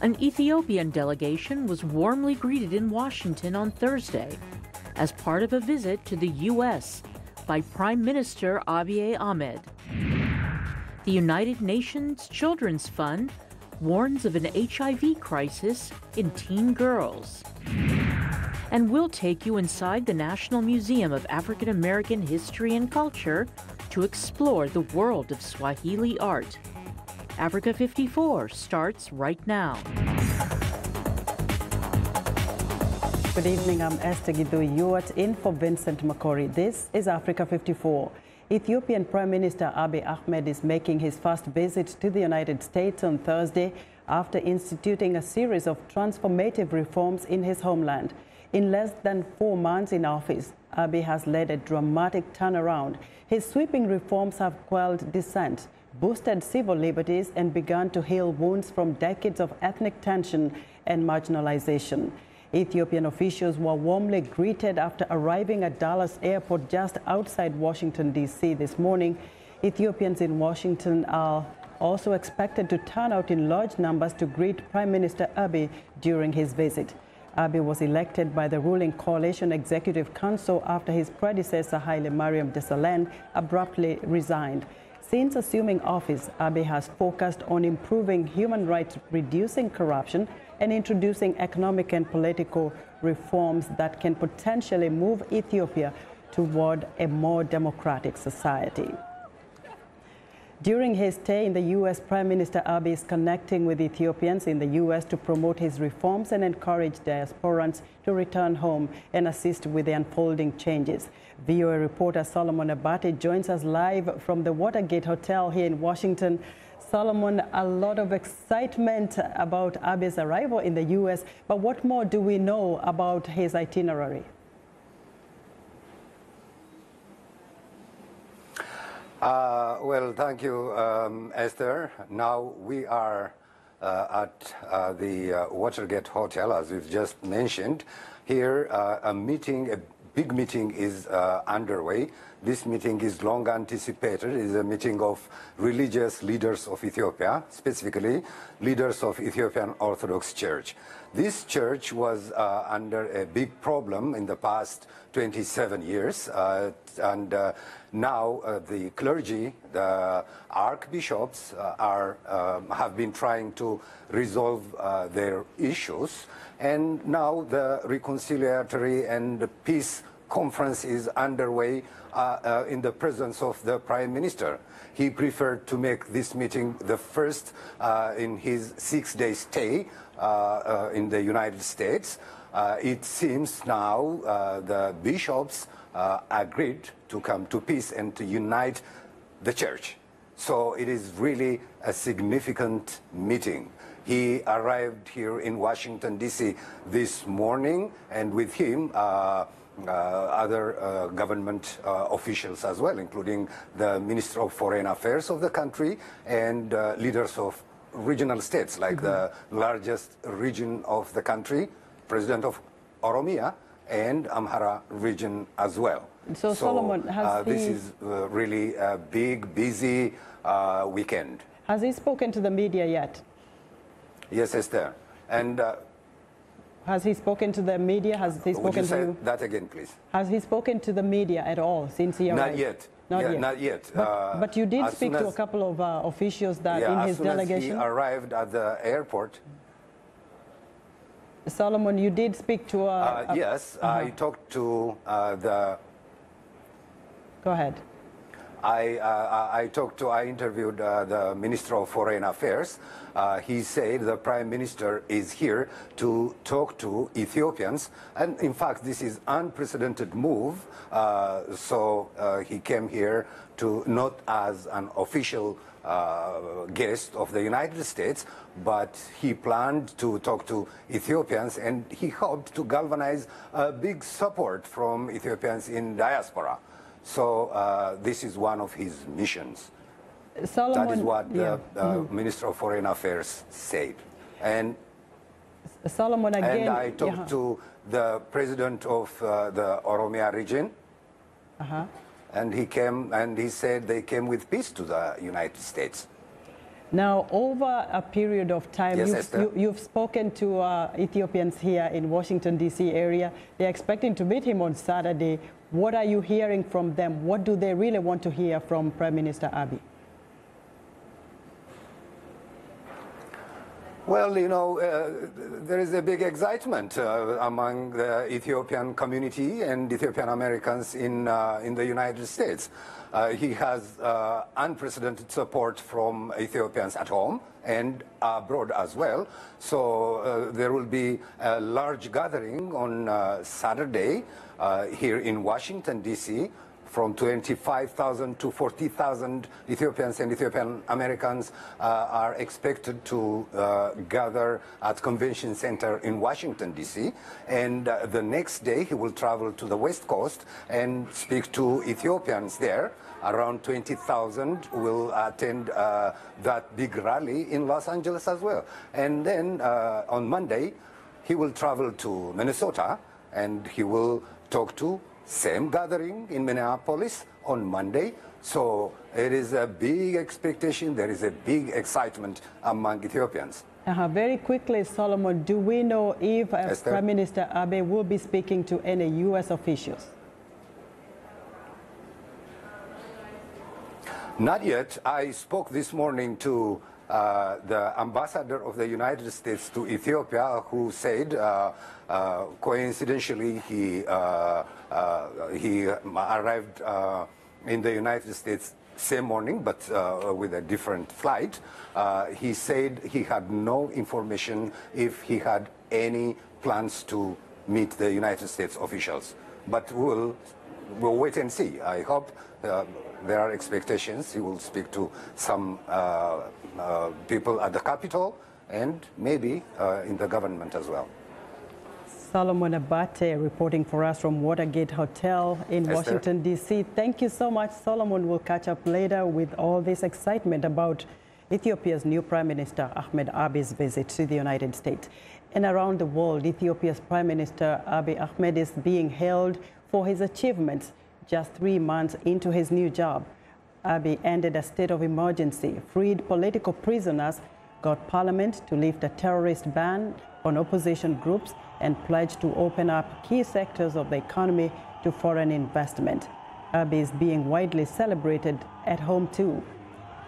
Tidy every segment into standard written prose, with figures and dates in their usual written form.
An Ethiopian delegation was warmly greeted in Washington on Thursday as part of a visit to the U.S. by Prime Minister Abiy Ahmed. The United Nations Children's Fund warns of an HIV crisis in teen girls. And we'll take you inside the National Museum of African American History and Culture to explore the world of Swahili art. Africa 54 starts right now. Good evening, I'm Esther Gidhui. You're in for Vincent Makori. This is Africa 54. Ethiopian Prime Minister Abiy Ahmed is making his first visit to the United States on Thursday after instituting a series of transformative reforms in his homeland. In less than 4 months in office, Abiy has led a dramatic turnaround. His sweeping reforms have quelled dissent, boosted civil liberties, and begun to heal wounds from decades of ethnic tension and marginalization. Ethiopian officials were warmly greeted after arriving at Dallas Airport just outside Washington, D.C. this morning. Ethiopians in Washington are also expected to turn out in large numbers to greet Prime Minister Abiy during his visit. Abiy was elected by the ruling Coalition Executive Council after his predecessor Haile Mariam Desalegn abruptly resigned. Since assuming office, Abiy has focused on improving human rights, reducing corruption, and introducing economic and political reforms that can potentially move Ethiopia toward a more democratic society. During his stay in the U.S., Prime Minister Abiy is connecting with Ethiopians in the U.S. to promote his reforms and encourage diasporans to return home and assist with the unfolding changes. VOA reporter Solomon Abate joins us live from the Watergate Hotel here in Washington. Solomon, a lot of excitement about Abiy's arrival in the U.S., but what more do we know about his itinerary? Well, thank you, Esther. Now we are at the Watergate Hotel, as we've just mentioned. Here, a big meeting is underway. This meeting is long anticipated. It is a meeting of religious leaders of Ethiopia, specifically leaders of Ethiopian Orthodox Church. This church was under a big problem in the past 27 years, and now the clergy, the archbishops, have been trying to resolve their issues, and now the reconciliatory and peace conference is underway in the presence of the Prime Minister. He preferred to make this meeting the first in his 6-day stay in the United States. It seems now the bishops agreed to come to peace and to unite the church. So it is really a significant meeting. He arrived here in Washington, D.C. this morning, and with him other government officials as well, including the Minister of Foreign Affairs of the country and leaders of regional states, like the largest region of the country, President of Oromia, and Amhara region as well. So Solomon, this is really a big, busy weekend. Has he spoken to the media yet? Yes, Esther. And has he spoken to the media? Has he spoken would you to say you? That again, please? Has he spoken to the media at all since he arrived? Not yet. Not yet. But you did speak to a couple of officials that in his delegation? As soon as he arrived at the airport. Solomon, you did speak to yes, I talked to the... Go ahead. I interviewed the Minister of Foreign Affairs. He said the Prime Minister is here to talk to Ethiopians, and in fact this is unprecedented move. So he came here to not as an official guest of the United States, but he planned to talk to Ethiopians, and he hoped to galvanize a big support from Ethiopians in diaspora. So this is one of his missions. Solomon, that is what the Minister of Foreign Affairs said. And Solomon, again, and I talked to the president of the Oromia region, and he came and he said they came with peace to the United States. Now, over a period of time, Yes, you've spoken to Ethiopians here in Washington, D.C. area. They're expecting to meet him on Saturday. What are you hearing from them? What do they really want to hear from Prime Minister Abiy? Well, you know, there is a big excitement among the Ethiopian community and Ethiopian Americans in the United States. He has unprecedented support from Ethiopians at home and abroad as well. So there will be a large gathering on Saturday here in Washington, D.C., from 25,000 to 40,000 Ethiopians and Ethiopian Americans are expected to gather at Convention Center in Washington, D.C. And the next day, he will travel to the West Coast and speak to Ethiopians there. Around 20,000 will attend that big rally in Los Angeles as well. And then on Monday, he will travel to Minnesota and he will talk to same gathering in Minneapolis on Monday. So it is a big expectation. There is a big excitement among Ethiopians. Very quickly, Solomon, do we know if Prime Minister Abiy will be speaking to any U.S. officials? Not yet. I spoke this morning to the ambassador of the United States to Ethiopia, who said, coincidentally, he arrived in the United States same morning, but with a different flight. He said he had no information if he had any plans to meet the United States officials. But we'll wait and see. I hope there are expectations. He will speak to some people at the Capitol and maybe in the government as well. Solomon Abate reporting for us from Watergate Hotel in Washington, D.C. Thank you so much, Solomon. We'll catch up later with all this excitement about Ethiopia's new Prime Minister Ahmed Abiy's visit to the United States. And around the world, Ethiopia's Prime Minister Abiy Ahmed is being hailed for his achievements just 3 months into his new job. Abiy ended a state of emergency, freed political prisoners, got parliament to lift a terrorist ban on opposition groups, and pledged to open up key sectors of the economy to foreign investment. Abiy is being widely celebrated at home too.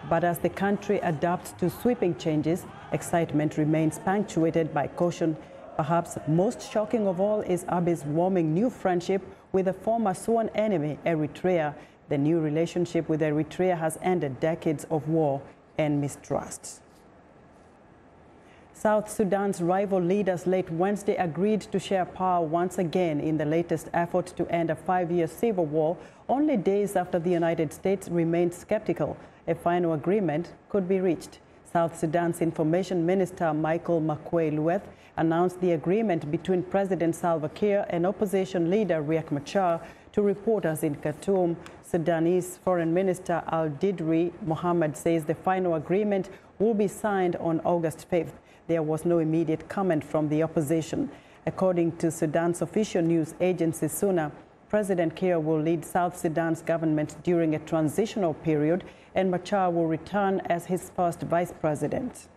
But as the country adapts to sweeping changes, excitement remains punctuated by caution. Perhaps most shocking of all is Abiy's warming new friendship with a former sworn enemy, Eritrea. The new relationship with Eritrea has ended decades of war and mistrust. South Sudan's rival leaders late Wednesday agreed to share power once again in the latest effort to end a 5-year civil war, only days after the United States remained skeptical a final agreement could be reached. South Sudan's Information Minister Michael Makuei-Lueth announced the agreement between President Salva Kiir and opposition leader Riek Machar to reporters in Khartoum. Sudanese Foreign Minister Al-Didri Mohammed says the final agreement will be signed on August 5th. There was no immediate comment from the opposition. According to Sudan's official news agency SUNA, President Kiir will lead South Sudan's government during a transitional period, and Machar will return as his first vice president.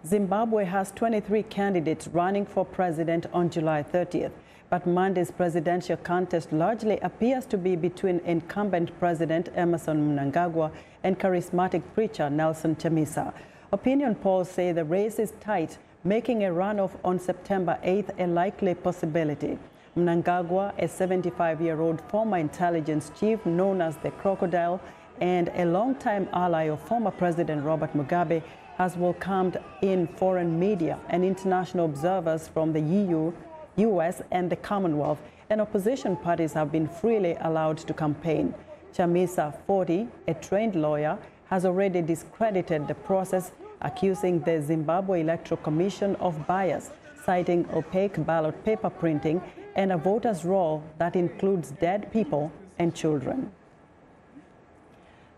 Zimbabwe has 23 candidates running for president on July 30th, but Monday's presidential contest largely appears to be between incumbent President Emmerson Mnangagwa and charismatic preacher Nelson Chamisa. Opinion polls say the race is tight, making a runoff on September 8th a likely possibility. Mnangagwa, a 75-year-old former intelligence chief known as the Crocodile and a longtime ally of former President Robert Mugabe, has welcomed in foreign media and international observers from the EU, US, and the Commonwealth, and opposition parties have been freely allowed to campaign. Chamisa, 40, a trained lawyer, has already discredited the process, accusing the Zimbabwe Electoral Commission of bias, citing opaque ballot paper printing and a voter's roll that includes dead people and children.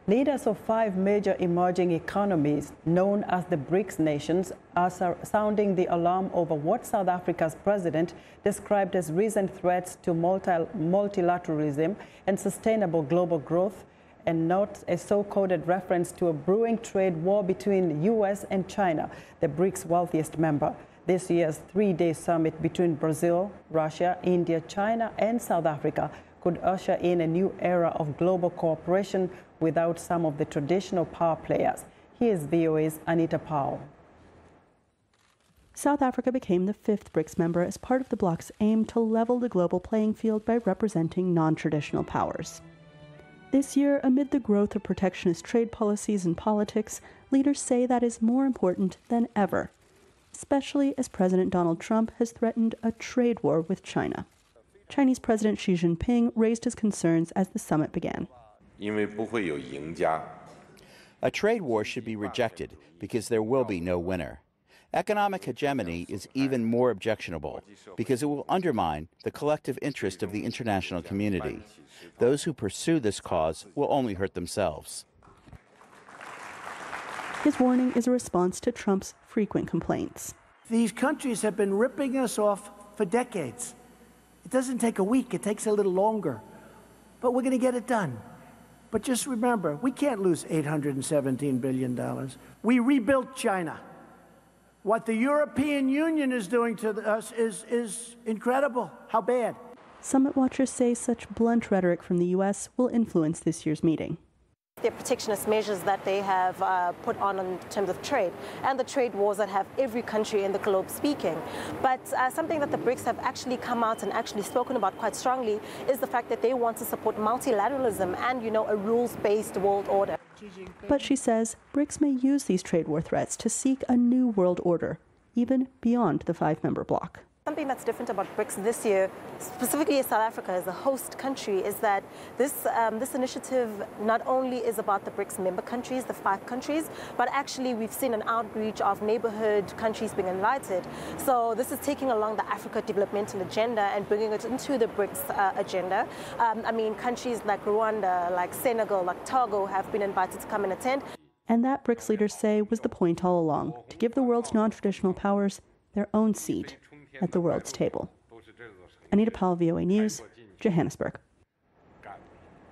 Leaders of 5 major emerging economies, known as the BRICS nations, are sounding the alarm over what South Africa's president described as recent threats to multilateralism and sustainable global growth, and not a so-coded reference to a brewing trade war between the U.S. and China, the BRICS' wealthiest member. This year's three-day summit between Brazil, Russia, India, China, and South Africa could usher in a new era of global cooperation without some of the traditional power players. Here's VOA's Anita Powell. South Africa became the fifth BRICS member as part of the bloc's aim to level the global playing field by representing non-traditional powers. This year, amid the growth of protectionist trade policies and politics, leaders say that is more important than ever, especially as President Donald Trump has threatened a trade war with China. Chinese President Xi Jinping raised his concerns as the summit began. A trade war should be rejected because there will be no winner. Economic hegemony is even more objectionable because it will undermine the collective interest of the international community. Those who pursue this cause will only hurt themselves. His warning is a response to Trump's frequent complaints. These countries have been ripping us off for decades. It doesn't take a week, it takes a little longer. But we're going to get it done. But just remember, we can't lose $817 billion. We rebuilt China. What the European Union is doing to us is incredible. How bad? Summit watchers say such blunt rhetoric from the U.S. will influence this year's meeting. The protectionist measures that they have put on in terms of trade and the trade wars that have every country in the globe speaking. But something that the BRICS have actually come out and actually spoken about quite strongly is the fact that they want to support multilateralism and, a rules-based world order. But she says BRICS may use these trade war threats to seek a new world order, even beyond the five-member bloc. Something that's different about BRICS this year, specifically South Africa as a host country, is that this initiative not only is about the BRICS member countries, the 5 countries, but actually we've seen an outreach of neighborhood countries being invited. So this is taking along the Africa developmental agenda and bringing it into the BRICS agenda. Countries like Rwanda, like Senegal, like Togo have been invited to come and attend. And that BRICS leaders say was the point all along, to give the world's non-traditional powers their own seat at the world's table. Anita Powell, VOA News, Johannesburg.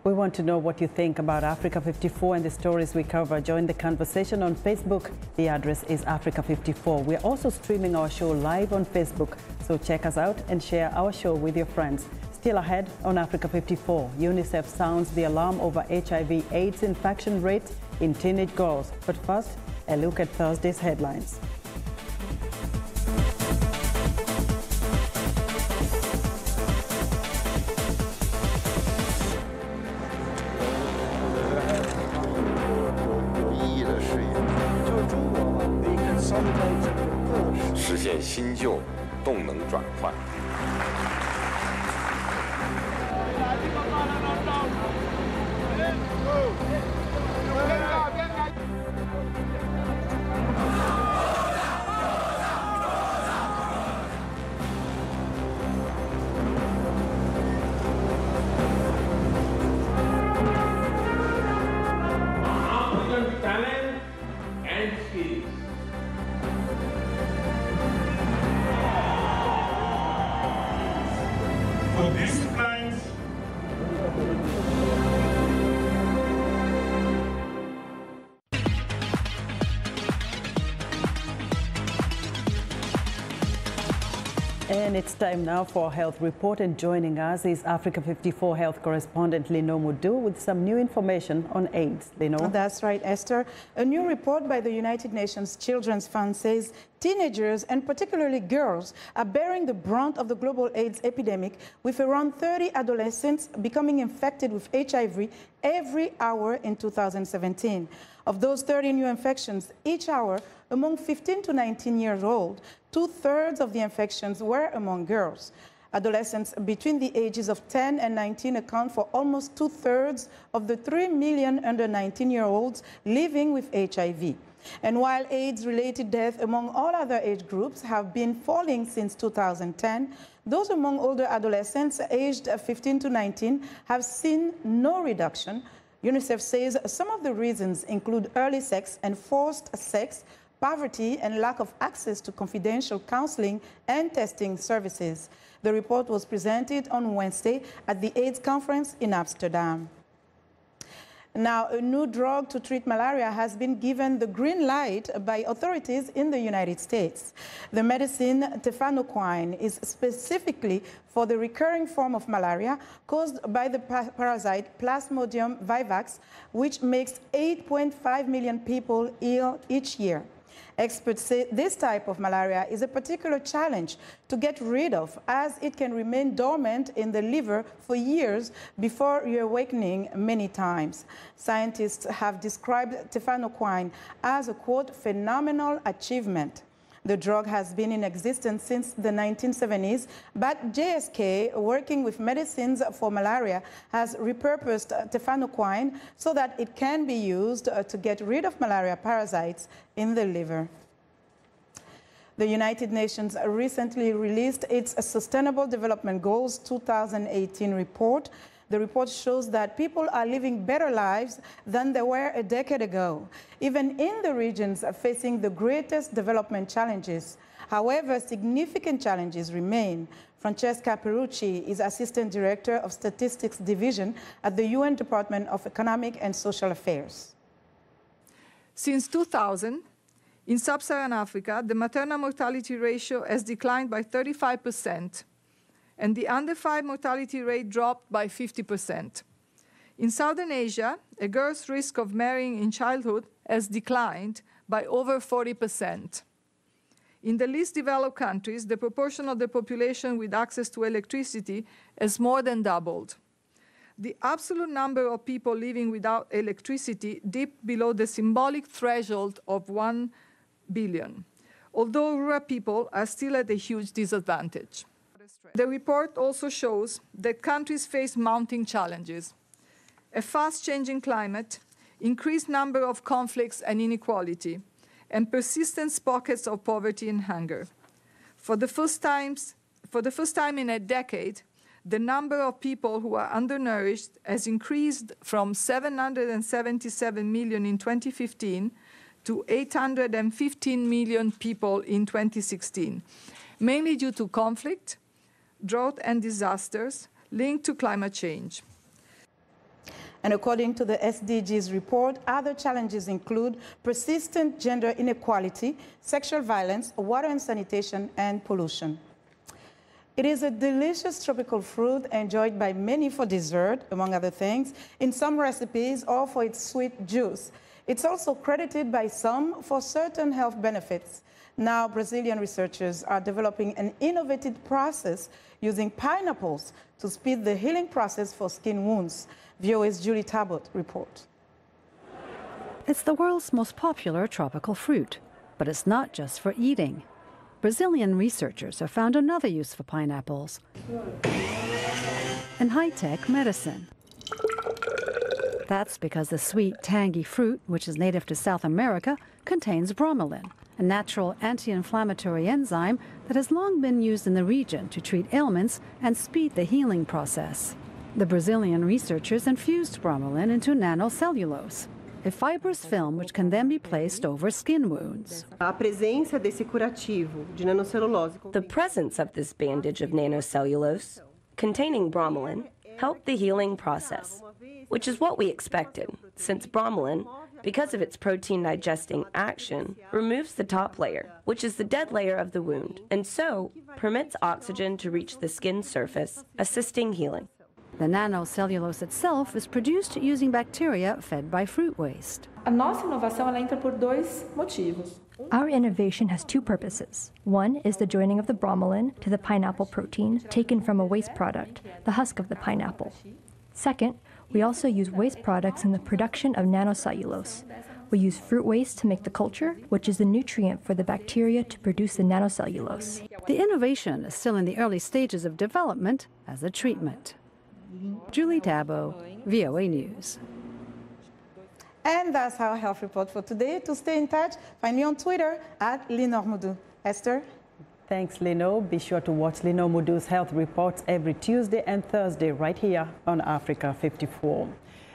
We want to know what you think about Africa 54 and the stories we cover. Join the conversation on Facebook. The address is Africa 54. We're also streaming our show live on Facebook, so check us out and share our show with your friends. Still ahead on Africa 54, UNICEF sounds the alarm over HIV/AIDS infection rate in teenage girls. But first, a look at Thursday's headlines. Talent and skills. For disciplines, and it's time now for our health report, and joining us is Africa 54 health correspondent Lino Mudu with some new information on AIDS. Lino? That's right, Esther. A new report by the United Nations Children's Fund says teenagers, and particularly girls, are bearing the brunt of the global AIDS epidemic, with around 30 adolescents becoming infected with HIV every hour in 2017. Of those 30 new infections each hour, among 15 to 19 years old, 2/3 of the infections were among girls. Adolescents between the ages of 10 and 19 account for almost 2/3 of the 3 million under 19-year-olds living with HIV. And while AIDS-related deaths among all other age groups have been falling since 2010, those among older adolescents aged 15 to 19 have seen no reduction. UNICEF says some of the reasons include early sex and forced sex, poverty, and lack of access to confidential counseling and testing services. The report was presented on Wednesday at the AIDS conference in Amsterdam. Now, a new drug to treat malaria has been given the green light by authorities in the United States. The medicine tefanoquine is specifically for the recurring form of malaria caused by the parasite Plasmodium vivax, which makes 8.5 million people ill each year. Experts say this type of malaria is a particular challenge to get rid of, as it can remain dormant in the liver for years before reawakening many times. Scientists have described tefanoquine as a, quote, phenomenal achievement. The drug has been in existence since the 1970s, but GSK, working with medicines for malaria, has repurposed tefanoquine so that it can be used to get rid of malaria parasites in the liver. The United Nations recently released its Sustainable Development Goals 2018 report. The report shows that people are living better lives than they were a decade ago, even in the regions facing the greatest development challenges. However, significant challenges remain. Francesca Perucci is Assistant Director of Statistics Division at the UN Department of Economic and Social Affairs. Since 2000, in sub-Saharan Africa, the maternal mortality ratio has declined by 35%. And the under-5 mortality rate dropped by 50%. In Southern Asia, a girl's risk of marrying in childhood has declined by over 40%. In the least developed countries, the proportion of the population with access to electricity has more than doubled. The absolute number of people living without electricity dipped below the symbolic threshold of 1 billion, although rural people are still at a huge disadvantage. The report also shows that countries face mounting challenges: a fast-changing climate, increased number of conflicts and inequality, and persistent pockets of poverty and hunger. For the first time in a decade, the number of people who are undernourished has increased from 777 million in 2015 to 815 million people in 2016, mainly due to conflict, drought and disasters linked to climate change. And according to the SDGs report, other challenges include persistent gender inequality, sexual violence, water and sanitation, and pollution. It is a delicious tropical fruit enjoyed by many for dessert, among other things, in some recipes or for its sweet juice. It's also credited by some for certain health benefits. Now, Brazilian researchers are developing an innovative process using pineapples to speed the healing process for skin wounds. VOA's Julie Talbot reports. It's the world's most popular tropical fruit, but it's not just for eating. Brazilian researchers have found another use for pineapples in high-tech medicine. That's because the sweet, tangy fruit, which is native to South America, contains bromelain, a natural anti-inflammatory enzyme that has long been used in the region to treat ailments and speed the healing process. The Brazilian researchers infused bromelain into nanocellulose, a fibrous film which can then be placed over skin wounds. The presence of this bandage of nanocellulose containing bromelain helped the healing process, which is what we expected, since bromelain, because of its protein-digesting action, removes the top layer, which is the dead layer of the wound, and so permits oxygen to reach the skin surface, assisting healing. The nanocellulose itself is produced using bacteria fed by fruit waste. Our innovation has two purposes. One is the joining of the bromelain to the pineapple protein taken from a waste product, the husk of the pineapple. Second, we also use waste products in the production of nanocellulose. We use fruit waste to make the culture, which is the nutrient for the bacteria to produce the nanocellulose. The innovation is still in the early stages of development as a treatment. Julie Tabo, VOA News. And that's our health report for today. To stay in touch, find me on Twitter at Lenore Moudou. Esther? Thanks, Leno. Be sure to watch Lenore Moudou's health reports every Tuesday and Thursday right here on Africa 54.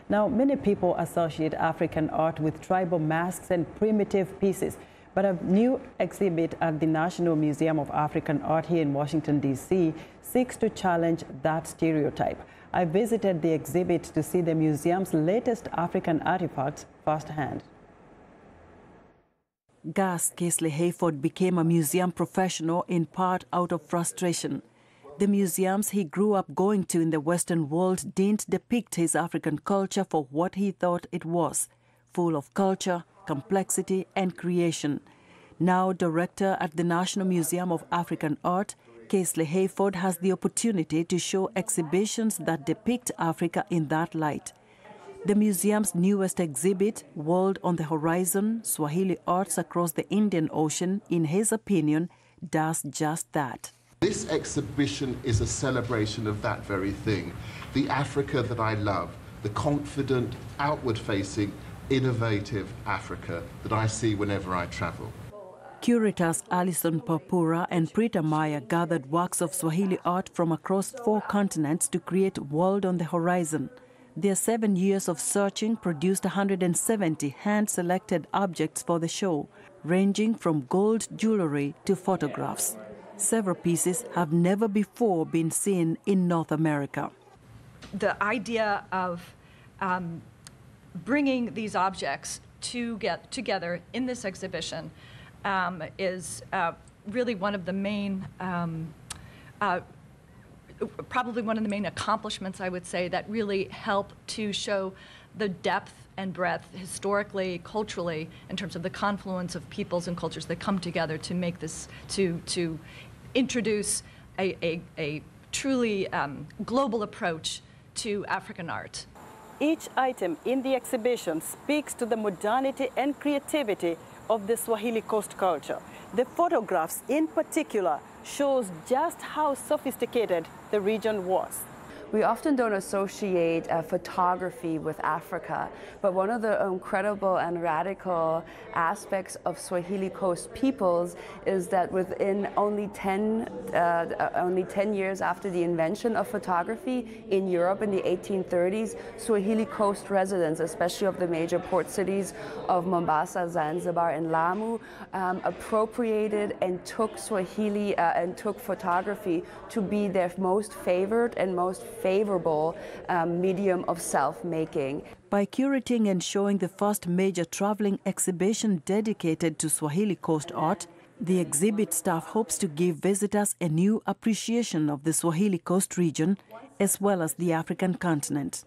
Now, many people associate African art with tribal masks and primitive pieces. But a new exhibit at the National Museum of African Art here in Washington, D.C. seeks to challenge that stereotype. I visited the exhibit to see the museum's latest African artifacts firsthand. Gus Casely Hayford became a museum professional in part out of frustration. The museums he grew up going to in the Western world didn't depict his African culture for what he thought it was, full of culture, complexity and creation. Now director at the National Museum of African Art, Casely Hayford has the opportunity to show exhibitions that depict Africa in that light. The museum's newest exhibit, World on the Horizon, Swahili Arts Across the Indian Ocean, in his opinion, does just that. This exhibition is a celebration of that very thing. The Africa that I love, the confident, outward-facing, innovative Africa that I see whenever I travel. Curators Alison Papura and Prita Maya gathered works of Swahili art from across 4 continents to create World on the Horizon. Their 7 years of searching produced 170 hand-selected objects for the show, ranging from gold jewelry to photographs. Several pieces have never before been seen in North America. The idea of bringing these objects to get together in this exhibition is really one of the main probably one of the main accomplishments, I would say, that really help to show the depth and breadth historically, culturally, in terms of the confluence of peoples and cultures that come together to make this, to introduce a truly global approach to African art. Each item in the exhibition speaks to the modernity and creativity of the Swahili Coast culture. The photographs in particular shows just how sophisticated the region was. We often don't associate photography with Africa, but one of the incredible and radical aspects of Swahili Coast peoples is that within only 10 years after the invention of photography in Europe in the 1830s, Swahili Coast residents, especially of the major port cities of Mombasa, Zanzibar, and Lamu, appropriated and took Swahili and took photography to be their most favored and most favorable medium of self-making. By curating and showing the first major traveling exhibition dedicated to Swahili Coast art, the exhibit staff hopes to give visitors a new appreciation of the Swahili Coast region as well as the African continent.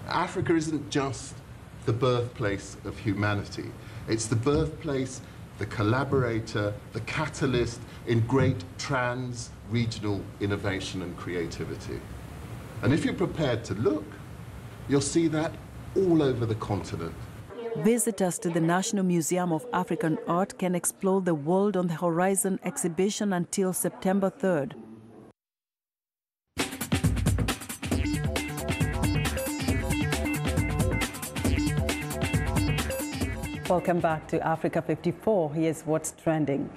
Africa isn't just the birthplace of humanity. It's the birthplace, the collaborator, the catalyst in great trans-regional innovation and creativity. And if you're prepared to look, you'll see that all over the continent. Visitors to the National Museum of African Art can explore the World on the Horizon exhibition until September 3rd. Welcome back to Africa 54. Here's what's trending.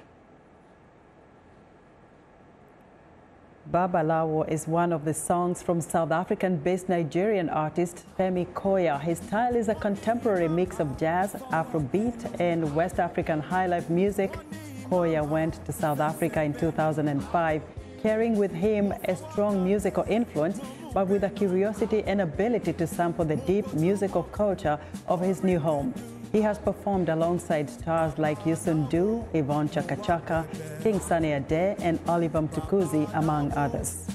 Babalawo is one of the songs from South African-based Nigerian artist Femi Koya. His style is a contemporary mix of jazz, Afrobeat, and West African highlife music. Koya went to South Africa in 2005, carrying with him a strong musical influence, but with a curiosity and ability to sample the deep musical culture of his new home. He has performed alongside stars like Youssou N'Dour, Yvonne Chaka Chaka, King Sunny Ade, and Oliver Mtukudzi, among others.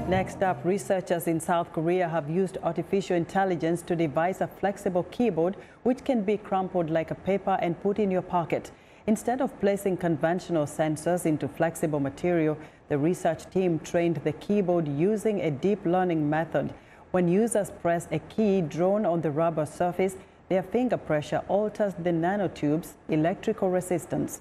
Next up, researchers in South Korea have used artificial intelligence to devise a flexible keyboard which can be crumpled like a paper and put in your pocket. Instead of placing conventional sensors into flexible material, the research team trained the keyboard using a deep learning method. When users press a key drawn on the rubber surface, their finger pressure alters the nanotube's electrical resistance.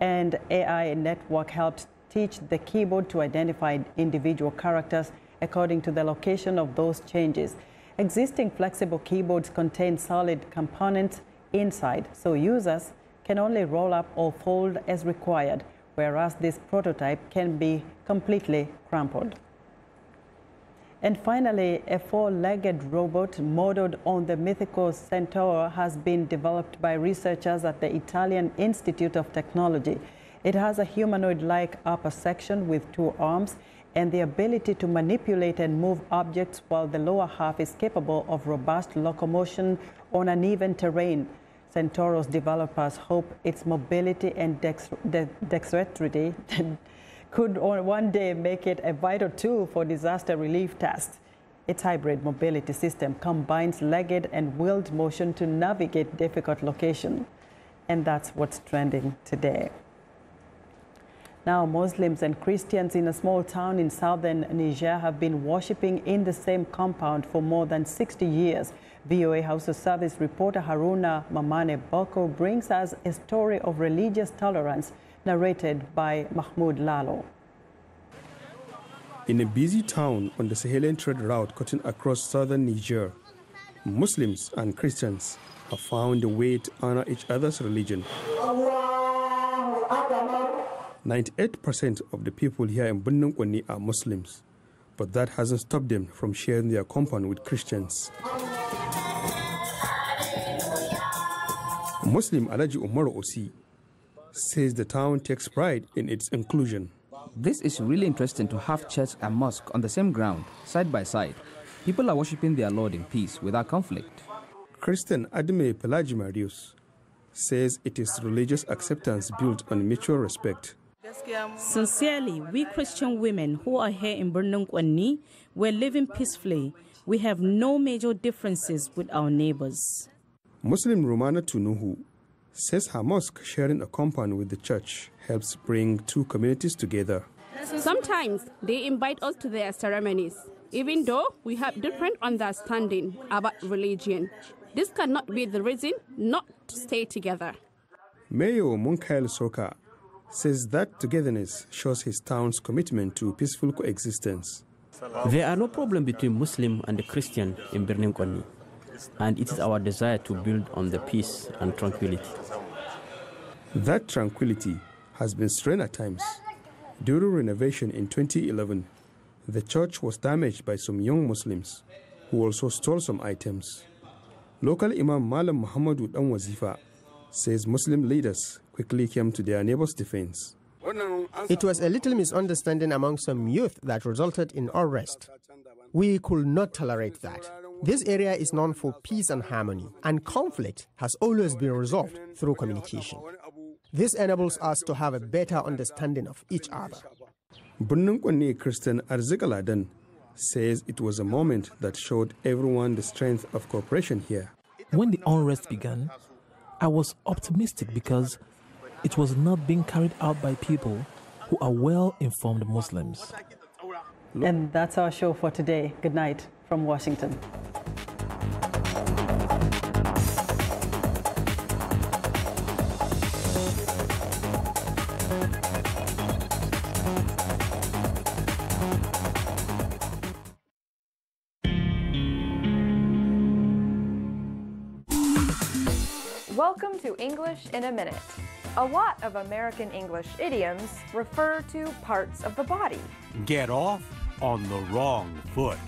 And AI network helped teach the keyboard to identify individual characters according to the location of those changes. Existing flexible keyboards contain solid components inside, so users can only roll up or fold as required, whereas this prototype can be completely crumpled. And finally, a four-legged robot modeled on the mythical centaur has been developed by researchers at the Italian Institute of Technology. It has a humanoid-like upper section with two arms and the ability to manipulate and move objects, while the lower half is capable of robust locomotion on uneven terrain. Centaurus developers hope its mobility and dexterity could one day make it a vital tool for disaster relief tasks. Its hybrid mobility system combines legged and wheeled motion to navigate difficult locations. And that's what's trending today. Now, Muslims and Christians in a small town in southern Niger have been worshipping in the same compound for more than 60 years. VOA House of Service reporter Haruna Mamane Boko brings us a story of religious tolerance narrated by Mahmoud Lalo. In a busy town on the Sahelian trade route cutting across southern Niger, Muslims and Christians have found a way to honor each other's religion. 98% of the people here in Birnin Kwanni are Muslims, but that hasn't stopped them from sharing their compound with Christians. Muslim Alaji Umar Osi says the town takes pride in its inclusion. This is really interesting to have church and mosque on the same ground, side by side. People are worshipping their Lord in peace without conflict. Christian Adime Pelagi Marius says it is religious acceptance built on mutual respect. Sincerely, we Christian women who are here in Birnin Kwanni, we're living peacefully. We have no major differences with our neighbors. Muslim Romana Tunuhu says her mosque sharing a compound with the church helps bring two communities together. Sometimes they invite us to their ceremonies, even though we have different understanding about religion. This cannot be the reason not to stay together. Mayor Munkael Soka says that togetherness shows his town's commitment to peaceful coexistence. There are no problem between Muslim and the Christian in Birnin Kwanni, and it is our desire to build on the peace and tranquility. That tranquility has been strained at times. During renovation in 2011, the church was damaged by some young Muslims who also stole some items. Local Imam Malam Muhammadu Dan Wazifa says Muslim leaders quickly came to their neighbors' defense. It was a little misunderstanding among some youth that resulted in arrest. We could not tolerate that. This area is known for peace and harmony, and conflict has always been resolved through communication. This enables us to have a better understanding of each other. Birnin Kwanni Christian Arzik Aladan says it was a moment that showed everyone the strength of cooperation here. When the unrest began, I was optimistic because it was not being carried out by people who are well-informed Muslims. And that's our show for today. Good night from Washington. Welcome to English in a Minute. A lot of American English idioms refer to parts of the body. Get off on the wrong foot.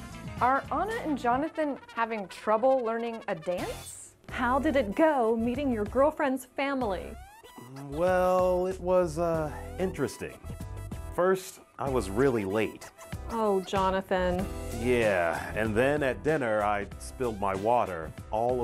Are Anna and Jonathan having trouble learning a dance? How did it go meeting your girlfriend's family? Well, it was interesting. First, I was really late. Oh, Jonathan. Yeah, and then at dinner I spilled my water all